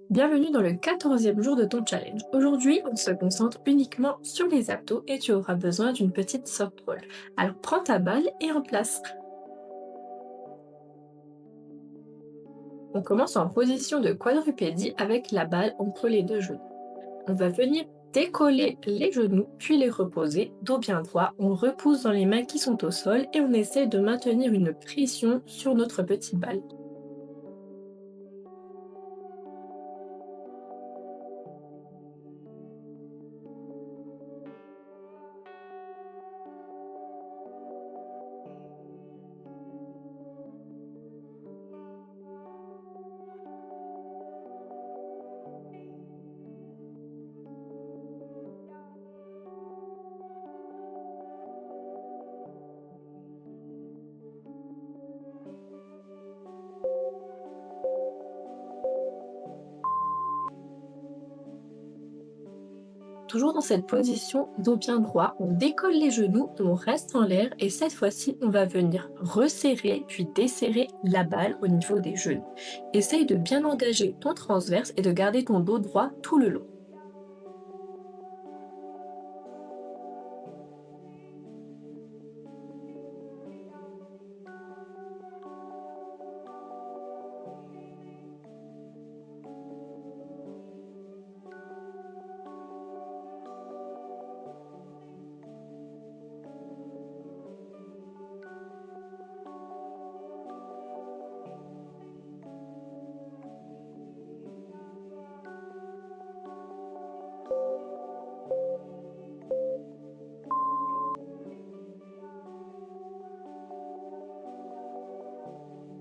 Bienvenue dans le 14e jour de ton challenge. Aujourd'hui, on se concentre uniquement sur les abdos et tu auras besoin d'une petite softball. Alors prends ta balle et en place. On commence en position de quadrupédie avec la balle entre les deux genoux. On va venir décoller les genoux puis les reposer, dos bien droit. On repousse dans les mains qui sont au sol et on essaie de maintenir une pression sur notre petite balle. Toujours dans cette position, dos bien droit, on décolle les genoux, on reste en l'air et cette fois-ci, on va venir resserrer puis desserrer la balle au niveau des genoux. Essaye de bien engager ton transverse et de garder ton dos droit tout le long.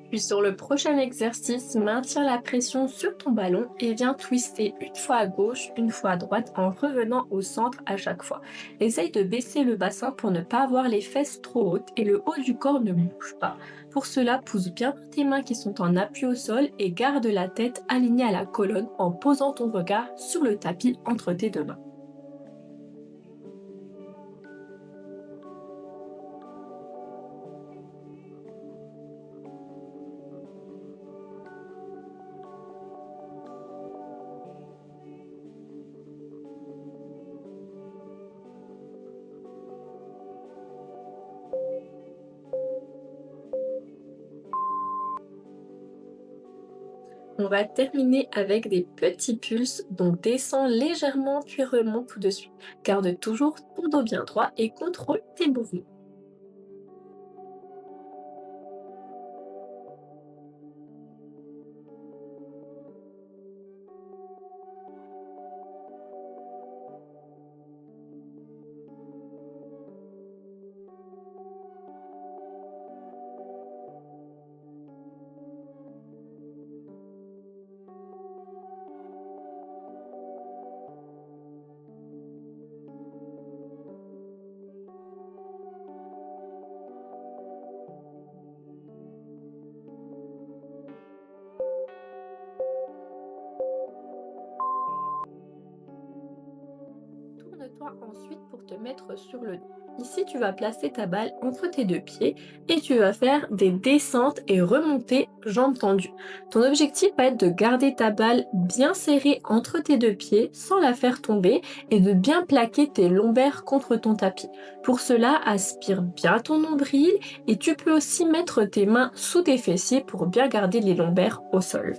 Puis sur le prochain exercice, maintiens la pression sur ton ballon et viens twister une fois à gauche, une fois à droite en revenant au centre à chaque fois. Essaye de baisser le bassin pour ne pas avoir les fesses trop hautes et le haut du corps ne bouge pas. Pour cela, pousse bien tes mains qui sont en appui au sol et garde la tête alignée à la colonne en posant ton regard sur le tapis entre tes deux mains. On va terminer avec des petits pulses, donc descends légèrement puis remonte tout de suite. Garde toujours ton dos bien droit et contrôle tes mouvements. Tourne-toi ensuite pour te mettre sur le dos. Ici, tu vas placer ta balle entre tes deux pieds et tu vas faire des descentes et remontées jambes tendues. Ton objectif va être de garder ta balle bien serrée entre tes deux pieds sans la faire tomber et de bien plaquer tes lombaires contre ton tapis. Pour cela, aspire bien ton nombril et tu peux aussi mettre tes mains sous tes fessiers pour bien garder les lombaires au sol.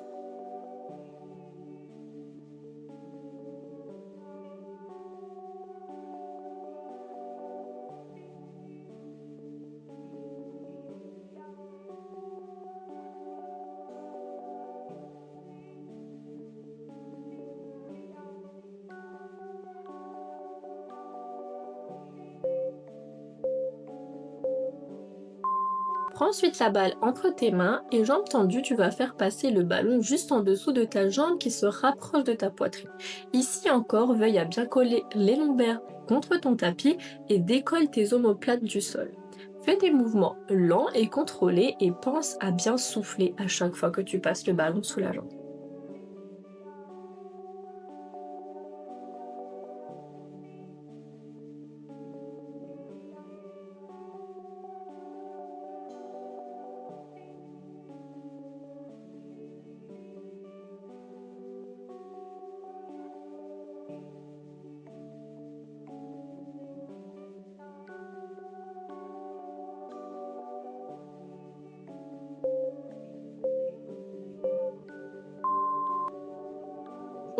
Prends ensuite la balle entre tes mains et jambes tendues, tu vas faire passer le ballon juste en dessous de ta jambe qui se rapproche de ta poitrine. Ici encore, veille à bien coller les lombaires contre ton tapis et décolle tes omoplates du sol. Fais des mouvements lents et contrôlés et pense à bien souffler à chaque fois que tu passes le ballon sous la jambe.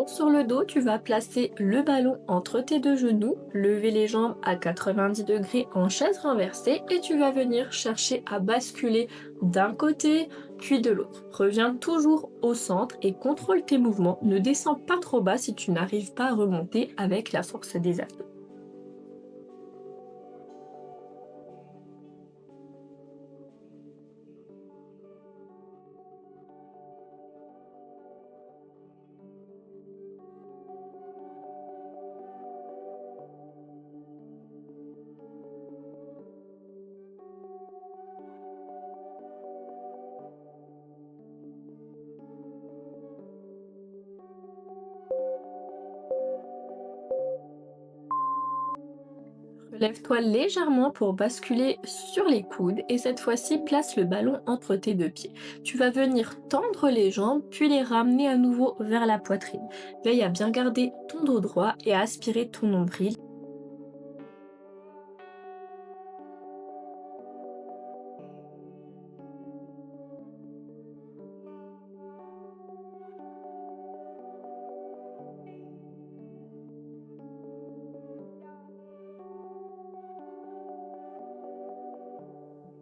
Donc sur le dos, tu vas placer le ballon entre tes deux genoux, lever les jambes à 90 degrés en chaise renversée et tu vas venir chercher à basculer d'un côté puis de l'autre. Reviens toujours au centre et contrôle tes mouvements. Ne descends pas trop bas si tu n'arrives pas à remonter avec la force des abdos. Relève-toi légèrement pour basculer sur les coudes et cette fois-ci place le ballon entre tes deux pieds. Tu vas venir tendre les jambes puis les ramener à nouveau vers la poitrine. Veille à bien garder ton dos droit et à aspirer ton nombril.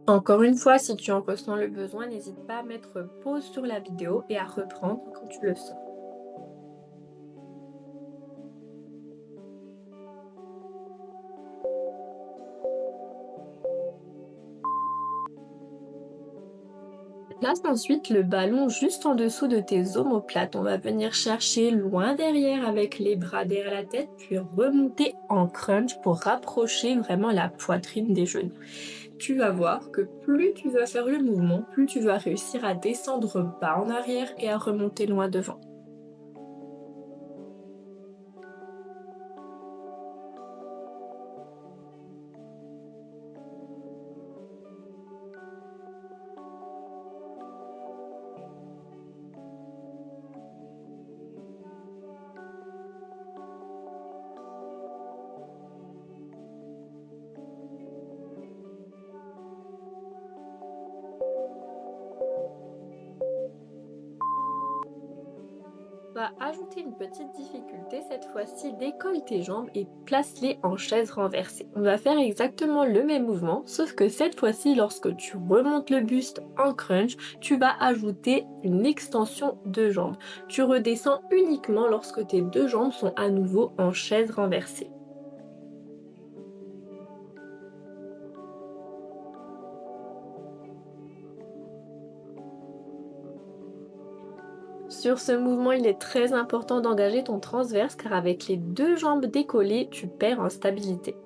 Encore une fois, si tu en ressens le besoin, n'hésite pas à mettre pause sur la vidéo et à reprendre quand tu le sens. Place ensuite le ballon juste en dessous de tes omoplates. On va venir chercher loin derrière avec les bras derrière la tête, puis remonter en crunch pour rapprocher vraiment la poitrine des genoux. Tu vas voir que plus tu vas faire le mouvement, plus tu vas réussir à descendre bas en arrière et à remonter loin devant. Va ajouter une petite difficulté, cette fois-ci décolle tes jambes et place-les en chaise renversée. On va faire exactement le même mouvement, sauf que cette fois-ci, lorsque tu remontes le buste en crunch, tu vas ajouter une extension de jambes. Tu redescends uniquement lorsque tes deux jambes sont à nouveau en chaise renversée. Sur ce mouvement, il est très important d'engager ton transverse car avec les deux jambes décollées, tu perds en stabilité.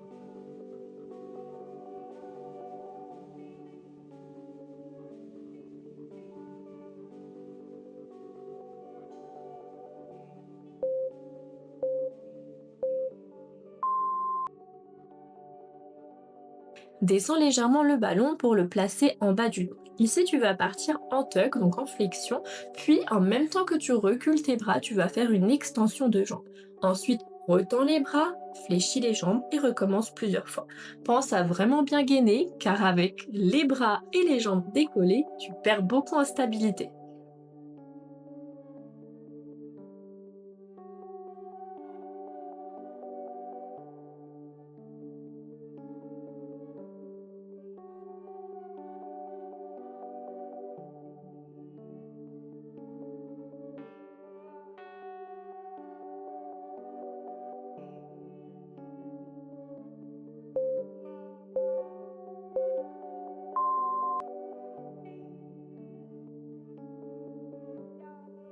Descends légèrement le ballon pour le placer en bas du dos. Ici, tu vas partir en tuck, donc en flexion, puis en même temps que tu recules tes bras, tu vas faire une extension de jambes. Ensuite, retends les bras, fléchis les jambes et recommence plusieurs fois. Pense à vraiment bien gainer, car avec les bras et les jambes décollées, tu perds beaucoup en stabilité.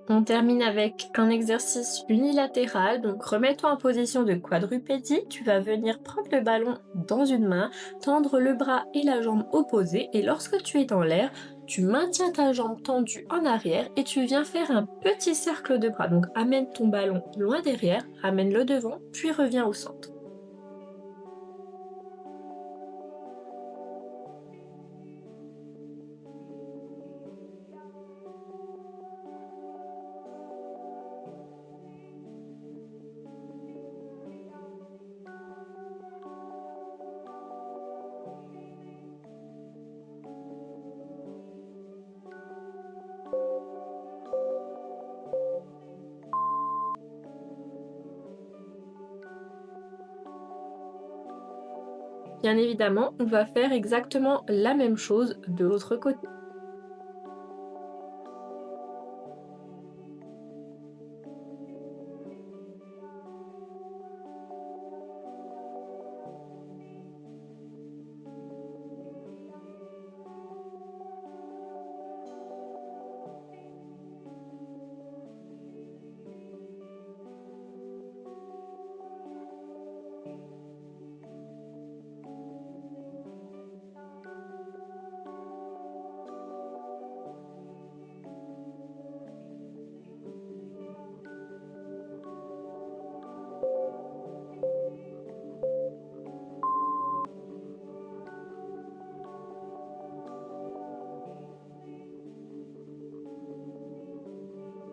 On termine avec un exercice unilatéral, donc remets-toi en position de quadrupédie, tu vas venir prendre le ballon dans une main, tendre le bras et la jambe opposée et lorsque tu es dans l'air, tu maintiens ta jambe tendue en arrière et tu viens faire un petit cercle de bras. Donc amène ton ballon loin derrière, ramène-le devant, puis reviens au centre. Bien évidemment, on va faire exactement la même chose de l'autre côté.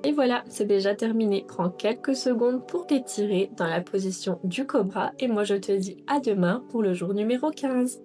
Et voilà, c'est déjà terminé. Prends quelques secondes pour t'étirer dans la position du cobra et moi je te dis à demain pour le jour numéro 15.